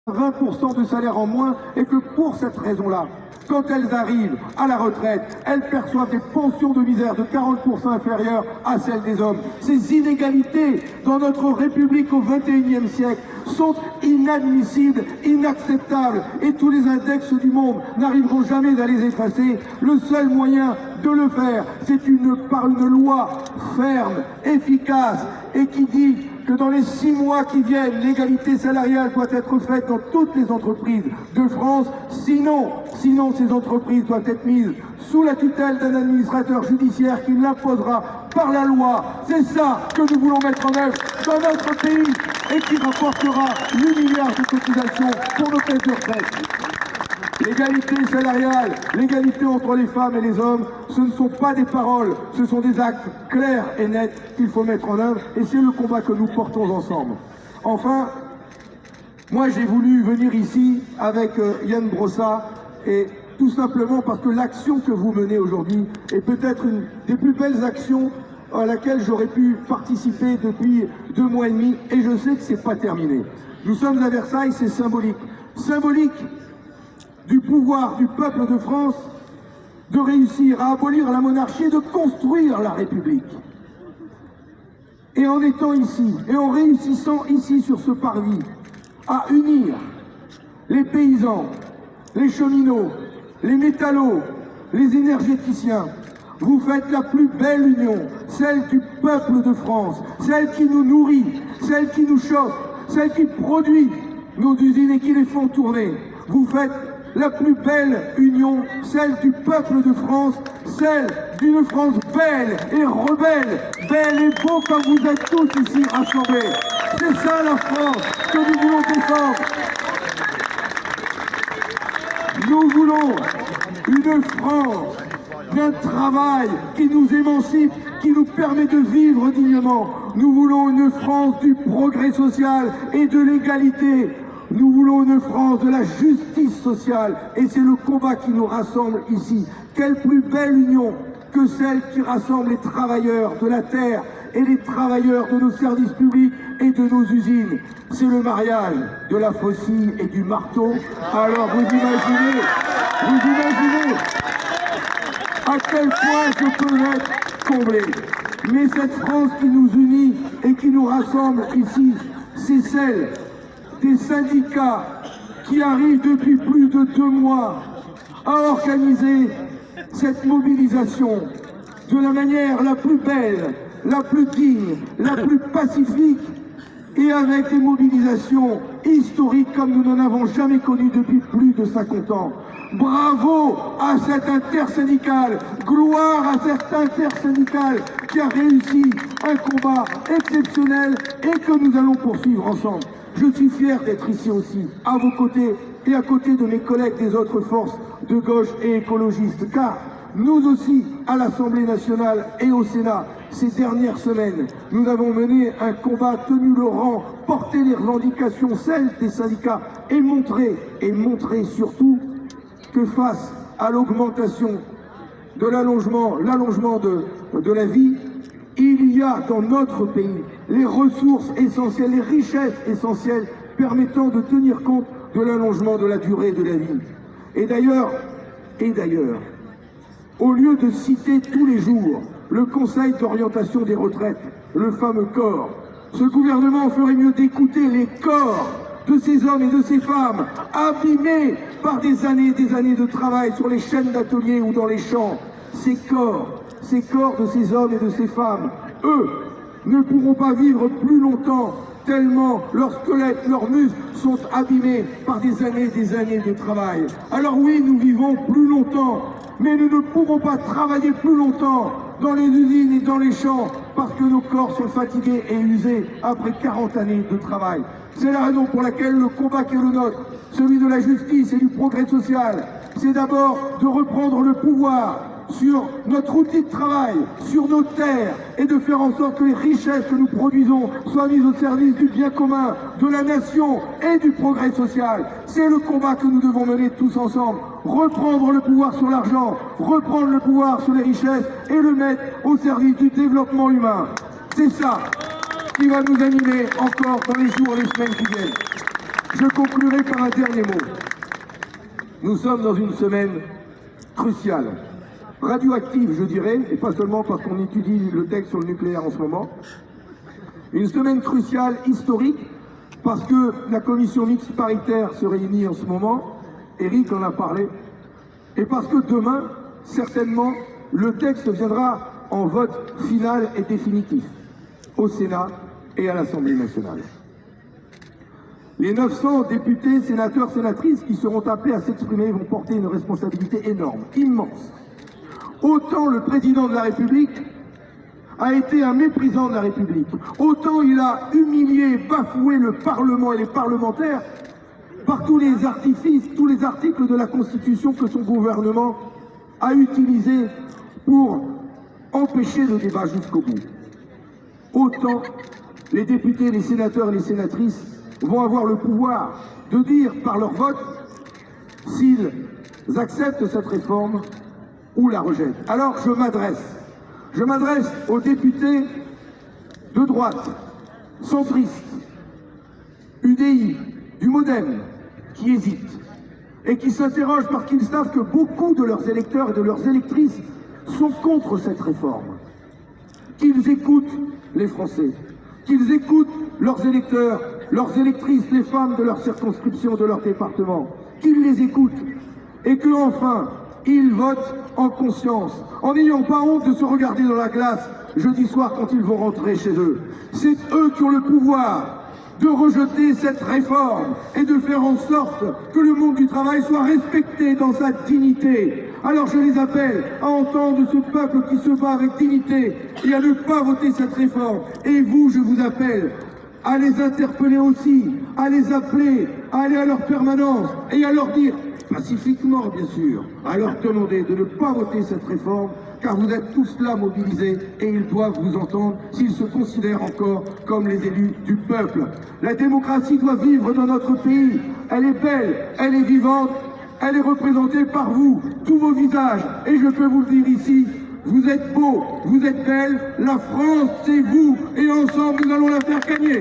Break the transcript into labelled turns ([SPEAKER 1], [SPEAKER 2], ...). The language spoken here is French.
[SPEAKER 1] 20% de salaire en moins et que pour cette raison-là, quand elles arrivent à la retraite, elles perçoivent des pensions de misère de 40% inférieures à celles des hommes. Ces inégalités dans notre République au XXIe siècle sont inadmissibles, inacceptables et tous les index du monde n'arriveront jamais à les effacer. Le seul moyen de le faire, c'est par une loi ferme, efficace et qui dit que dans les 6 mois qui viennent, l'égalité salariale doit être faite dans toutes les entreprises de France. Sinon, ces entreprises doivent être mises sous la tutelle d'un administrateur judiciaire qui l'imposera par la loi. C'est ça que nous voulons mettre en œuvre dans notre pays et qui rapportera 8 milliards de cotisations pour nos caisses de retraite. L'égalité salariale, l'égalité entre les femmes et les hommes, ce ne sont pas des paroles, ce sont des actes clairs et nets qu'il faut mettre en œuvre et c'est le combat que nous portons ensemble. Enfin, moi j'ai voulu venir ici avec Ian Brossat et tout simplement parce que l'action que vous menez aujourd'hui est peut-être une des plus belles actions à laquelle j'aurais pu participer depuis 2 mois et demi et je sais que c'est pas terminé. Nous sommes à Versailles, c'est symbolique. Symbolique du pouvoir du peuple de France de réussir à abolir la monarchie et de construire la République. Et en étant ici, et en réussissant ici sur ce parvis, à unir les paysans, les cheminots, les métallos, les énergéticiens, vous faites la plus belle union, celle du peuple de France, celle qui nous nourrit, celle qui nous chauffe, celle qui produit nos usines et qui les font tourner. Vous faites la plus belle union, celle du peuple de France, celle d'une France belle et rebelle, belle et beau comme vous êtes tous ici rassemblés. C'est ça la France que nous voulons défendre. Nous voulons une France d'un travail qui nous émancipe, qui nous permet de vivre dignement. Nous voulons une France du progrès social et de l'égalité. Nous voulons une France de la justice sociale et c'est le combat qui nous rassemble ici. Quelle plus belle union que celle qui rassemble les travailleurs de la terre et les travailleurs de nos services publics et de nos usines. C'est le mariage de la faucille et du marteau. Alors vous imaginez à quel point je peux être comblé. Mais cette France qui nous unit et qui nous rassemble ici, c'est celle des syndicats qui arrivent depuis plus de 2 mois à organiser cette mobilisation de la manière la plus belle, la plus digne, la plus pacifique et avec des mobilisations historiques comme nous n'en avons jamais connues depuis plus de 50 ans. Bravo à cette intersyndical, gloire à cette intersyndical qui a réussi un combat exceptionnel et que nous allons poursuivre ensemble. Je suis fier d'être ici aussi, à vos côtés et à côté de mes collègues des autres forces de gauche et écologistes, car nous aussi, à l'Assemblée nationale et au Sénat, ces dernières semaines, nous avons mené un combat, tenu le rang, porté les revendications, celles des syndicats, et montré surtout que face à l'augmentation de l'allongement de la vie, il y a dans notre pays les ressources essentielles, les richesses essentielles permettant de tenir compte de l'allongement de la durée de la vie. Et d'ailleurs, au lieu de citer tous les jours le Conseil d'orientation des retraites, le fameux corps, ce gouvernement ferait mieux d'écouter les corps de ces hommes et de ces femmes abîmés par des années de travail sur les chaînes d'ateliers ou dans les champs. Ces corps de ces hommes et de ces femmes, eux, ne pourront pas vivre plus longtemps tellement leurs squelettes, leurs muscles sont abîmés par des années de travail. Alors oui, nous vivons plus longtemps, mais nous ne pourrons pas travailler plus longtemps dans les usines et dans les champs parce que nos corps sont fatigués et usés après 40 années de travail. C'est la raison pour laquelle le combat qui est le nôtre, celui de la justice et du progrès social, c'est d'abord de reprendre le pouvoir sur notre outil de travail, sur nos terres, et de faire en sorte que les richesses que nous produisons soient mises au service du bien commun, de la nation et du progrès social. C'est le combat que nous devons mener tous ensemble. Reprendre le pouvoir sur l'argent, reprendre le pouvoir sur les richesses et le mettre au service du développement humain. C'est ça qui va nous animer encore dans les jours et les semaines qui viennent. Je conclurai par un dernier mot. Nous sommes dans une semaine cruciale, radioactive je dirais, et pas seulement parce qu'on étudie le texte sur le nucléaire en ce moment. Une semaine cruciale, historique, parce que la commission mixte paritaire se réunit en ce moment, Éric en a parlé, et parce que demain, certainement, le texte viendra en vote final et définitif au Sénat et à l'Assemblée nationale. Les 900 députés, sénateurs, sénatrices qui seront appelés à s'exprimer vont porter une responsabilité énorme, immense. Autant le président de la République a été un méprisant de la République, autant il a humilié, bafoué le Parlement et les parlementaires par tous les artifices, tous les articles de la Constitution que son gouvernement a utilisés pour empêcher le débat jusqu'au bout. Autant les députés, les sénateurs et les sénatrices vont avoir le pouvoir de dire par leur vote s'ils acceptent cette réforme ou la rejettent. Alors je m'adresse aux députés de droite, centristes, UDI, du MoDem, qui hésitent et qui s'interrogent parce qu'ils savent que beaucoup de leurs électeurs et de leurs électrices sont contre cette réforme. Qu'ils écoutent les Français, qu'ils écoutent leurs électeurs, leurs électrices, les femmes de leur circonscription, de leur département, qu'ils les écoutent et que enfin ils votent en conscience, en n'ayant pas honte de se regarder dans la glace jeudi soir quand ils vont rentrer chez eux. C'est eux qui ont le pouvoir de rejeter cette réforme et de faire en sorte que le monde du travail soit respecté dans sa dignité. Alors je les appelle à entendre ce peuple qui se bat avec dignité et à ne pas voter cette réforme. Et vous, je vous appelle à les interpeller aussi, à les appeler, à aller à leur permanence et à leur dire, pacifiquement bien sûr, à leur demander de ne pas voter cette réforme, car vous êtes tous là mobilisés et ils doivent vous entendre s'ils se considèrent encore comme les élus du peuple. La démocratie doit vivre dans notre pays. Elle est belle, elle est vivante, elle est représentée par vous, tous vos visages. Et je peux vous le dire ici, vous êtes beaux, vous êtes belles, la France c'est vous et ensemble nous allons la faire gagner.